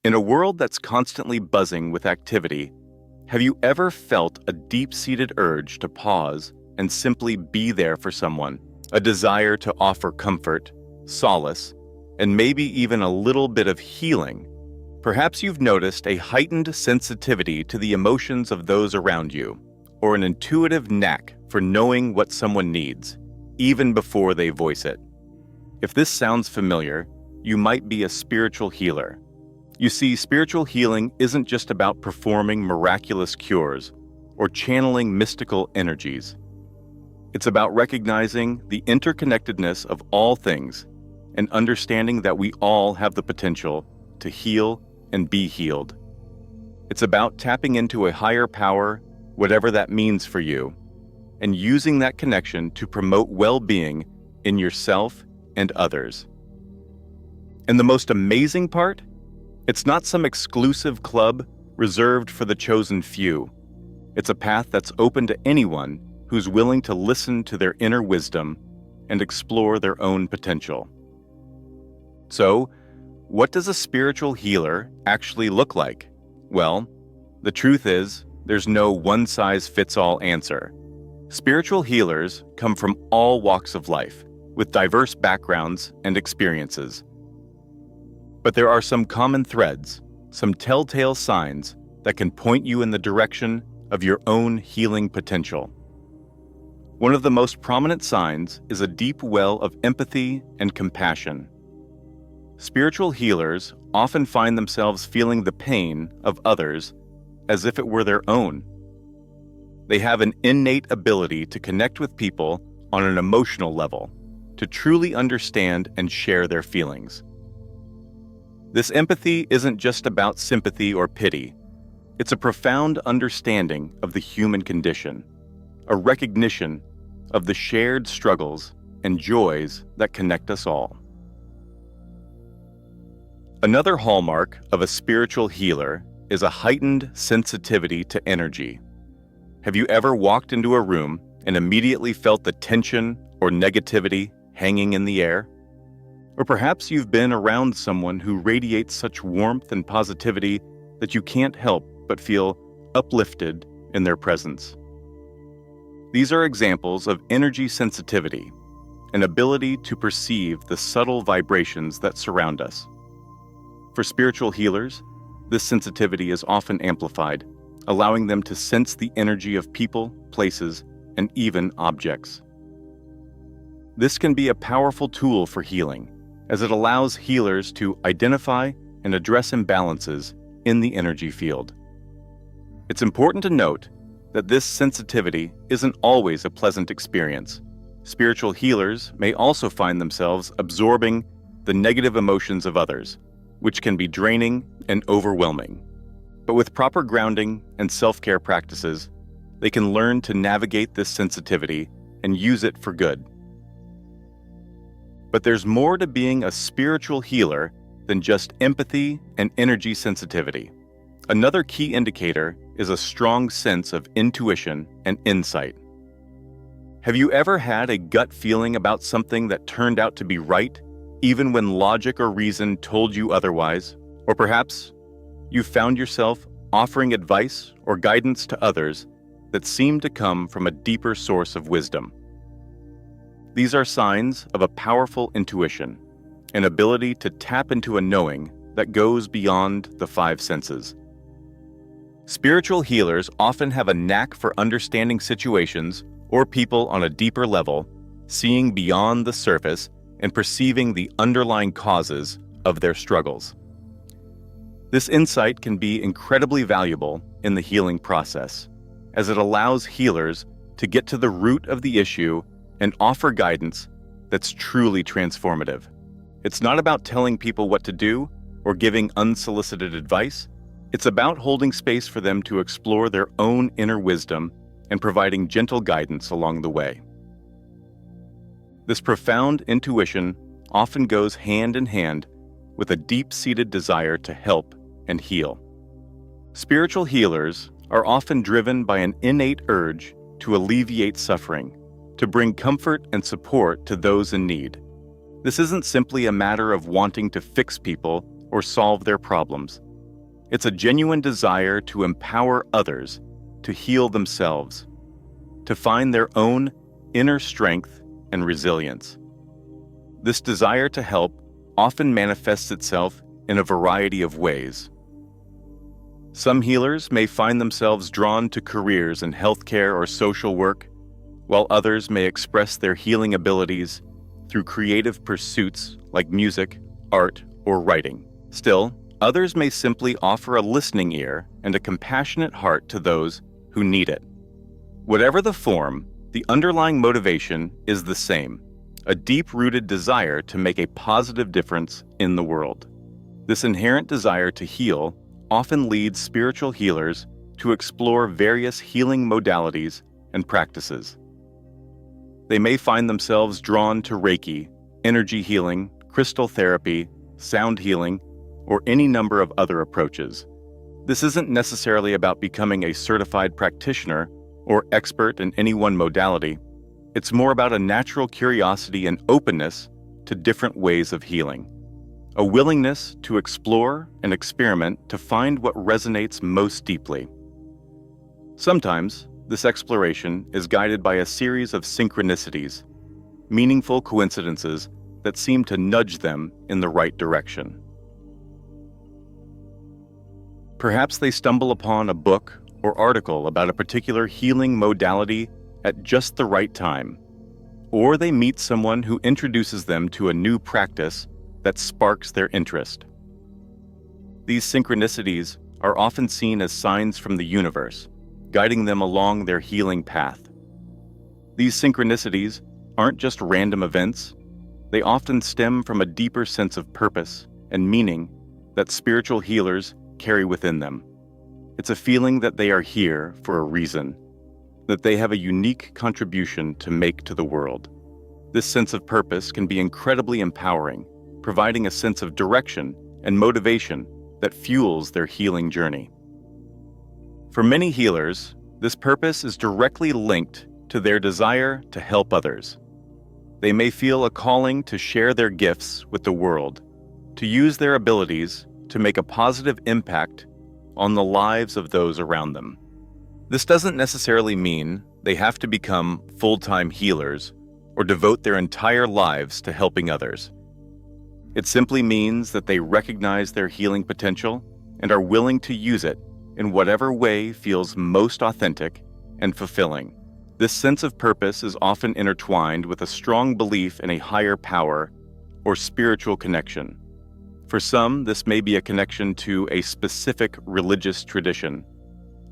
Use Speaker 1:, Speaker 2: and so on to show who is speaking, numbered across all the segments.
Speaker 1: In a world that's constantly buzzing with activity, have you ever felt a deep-seated urge to pause and simply be there for someone, a desire to offer comfort, solace, and maybe even a little bit of healing? Perhaps you've noticed a heightened sensitivity to the emotions of those around you, or an intuitive knack for knowing what someone needs, even before they voice it. If this sounds familiar, you might be a spiritual healer. You see, spiritual healing isn't just about performing miraculous cures or channeling mystical energies. It's about recognizing the interconnectedness of all things and understanding that we all have the potential to heal and be healed. It's about tapping into a higher power, whatever that means for you, and using that connection to promote well-being in yourself and others. And the most amazing part? It's not some exclusive club reserved for the chosen few. It's a path that's open to anyone who's willing to listen to their inner wisdom and explore their own potential. So, what does a spiritual healer actually look like? Well, the truth is, there's no one-size-fits-all answer. Spiritual healers come from all walks of life, with diverse backgrounds and experiences. But there are some common threads, some telltale signs that can point you in the direction of your own healing potential. One of the most prominent signs is a deep well of empathy and compassion. Spiritual healers often find themselves feeling the pain of others as if it were their own. They have an innate ability to connect with people on an emotional level, to truly understand and share their feelings. This empathy isn't just about sympathy or pity. It's a profound understanding of the human condition, a recognition of the shared struggles and joys that connect us all. Another hallmark of a spiritual healer is a heightened sensitivity to energy. Have you ever walked into a room and immediately felt the tension or negativity hanging in the air? Or perhaps you've been around someone who radiates such warmth and positivity that you can't help but feel uplifted in their presence. These are examples of energy sensitivity, an ability to perceive the subtle vibrations that surround us. For spiritual healers, this sensitivity is often amplified, allowing them to sense the energy of people, places, and even objects. This can be a powerful tool for healing, as it allows healers to identify and address imbalances in the energy field. It's important to note that this sensitivity isn't always a pleasant experience. Spiritual healers may also find themselves absorbing the negative emotions of others, which can be draining and overwhelming. But with proper grounding and self-care practices, they can learn to navigate this sensitivity and use it for good. But there's more to being a spiritual healer than just empathy and energy sensitivity. Another key indicator is a strong sense of intuition and insight. Have you ever had a gut feeling about something that turned out to be right, even when logic or reason told you otherwise? Or perhaps you found yourself offering advice or guidance to others that seemed to come from a deeper source of wisdom. These are signs of a powerful intuition, an ability to tap into a knowing that goes beyond the five senses. Spiritual healers often have a knack for understanding situations or people on a deeper level, seeing beyond the surface and perceiving the underlying causes of their struggles. This insight can be incredibly valuable in the healing process, as it allows healers to get to the root of the issue and offer guidance that's truly transformative. It's not about telling people what to do or giving unsolicited advice. It's about holding space for them to explore their own inner wisdom and providing gentle guidance along the way. This profound intuition often goes hand in hand with a deep-seated desire to help and heal. Spiritual healers are often driven by an innate urge to alleviate suffering, to bring comfort and support to those in need. This isn't simply a matter of wanting to fix people or solve their problems. It's a genuine desire to empower others to heal themselves, to find their own inner strength and resilience. This desire to help often manifests itself in a variety of ways. Some healers may find themselves drawn to careers in healthcare or social work, while others may express their healing abilities through creative pursuits like music, art, or writing. Still, others may simply offer a listening ear and a compassionate heart to those who need it. Whatever the form, the underlying motivation is the same: a deep-rooted desire to make a positive difference in the world. This inherent desire to heal often leads spiritual healers to explore various healing modalities and practices. They may find themselves drawn to Reiki, energy healing, crystal therapy, sound healing, or any number of other approaches. This isn't necessarily about becoming a certified practitioner or expert in any one modality. It's more about a natural curiosity and openness to different ways of healing. A willingness to explore and experiment to find what resonates most deeply. Sometimes, this exploration is guided by a series of synchronicities, meaningful coincidences that seem to nudge them in the right direction. Perhaps they stumble upon a book or article about a particular healing modality at just the right time, or they meet someone who introduces them to a new practice that sparks their interest. These synchronicities are often seen as signs from the universe, guiding them along their healing path. These synchronicities aren't just random events. They often stem from a deeper sense of purpose and meaning that spiritual healers carry within them. It's a feeling that they are here for a reason, that they have a unique contribution to make to the world. This sense of purpose can be incredibly empowering, providing a sense of direction and motivation that fuels their healing journey. For many healers, this purpose is directly linked to their desire to help others. They may feel a calling to share their gifts with the world, to use their abilities to make a positive impact on the lives of those around them. This doesn't necessarily mean they have to become full-time healers or devote their entire lives to helping others. It simply means that they recognize their healing potential and are willing to use it in whatever way feels most authentic and fulfilling. This sense of purpose is often intertwined with a strong belief in a higher power or spiritual connection. For some, this may be a connection to a specific religious tradition,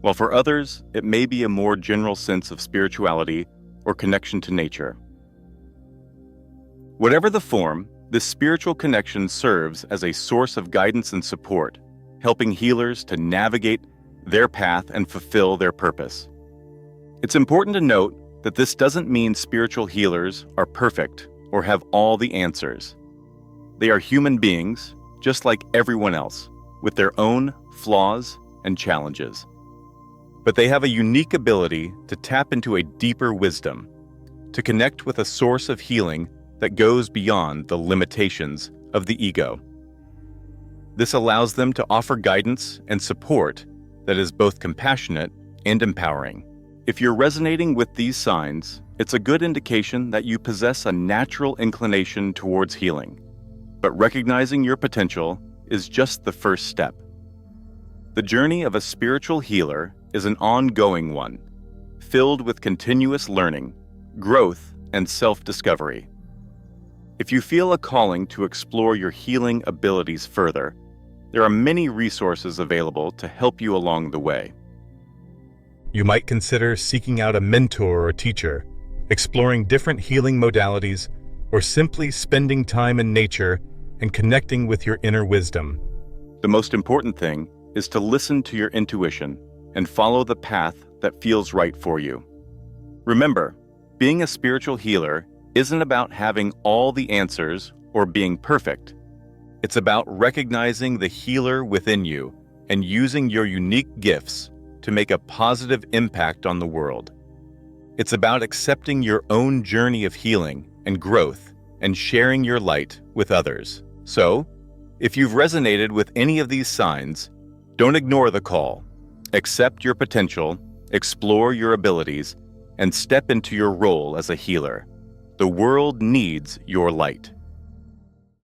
Speaker 1: while for others, it may be a more general sense of spirituality or connection to nature. Whatever the form, this spiritual connection serves as a source of guidance and support, helping healers to navigate their path and fulfill their purpose. It's important to note that this doesn't mean spiritual healers are perfect or have all the answers. They are human beings, just like everyone else, with their own flaws and challenges. But they have a unique ability to tap into a deeper wisdom, to connect with a source of healing that goes beyond the limitations of the ego. This allows them to offer guidance and support that is both compassionate and empowering. If you're resonating with these signs, it's a good indication that you possess a natural inclination towards healing. But recognizing your potential is just the first step. The journey of a spiritual healer is an ongoing one, filled with continuous learning, growth, and self-discovery. If you feel a calling to explore your healing abilities further, there are many resources available to help you along the way.
Speaker 2: You might consider seeking out a mentor or teacher, exploring different healing modalities, or simply spending time in nature and connecting with your inner wisdom.
Speaker 1: The most important thing is to listen to your intuition and follow the path that feels right for you. Remember, being a spiritual healer isn't about having all the answers or being perfect. It's about recognizing the healer within you and using your unique gifts to make a positive impact on the world. It's about accepting your own journey of healing and growth and sharing your light with others. So, if you've resonated with any of these signs, Don't ignore the call. Accept your potential, explore your abilities, and step into your role as a healer. The world needs your light.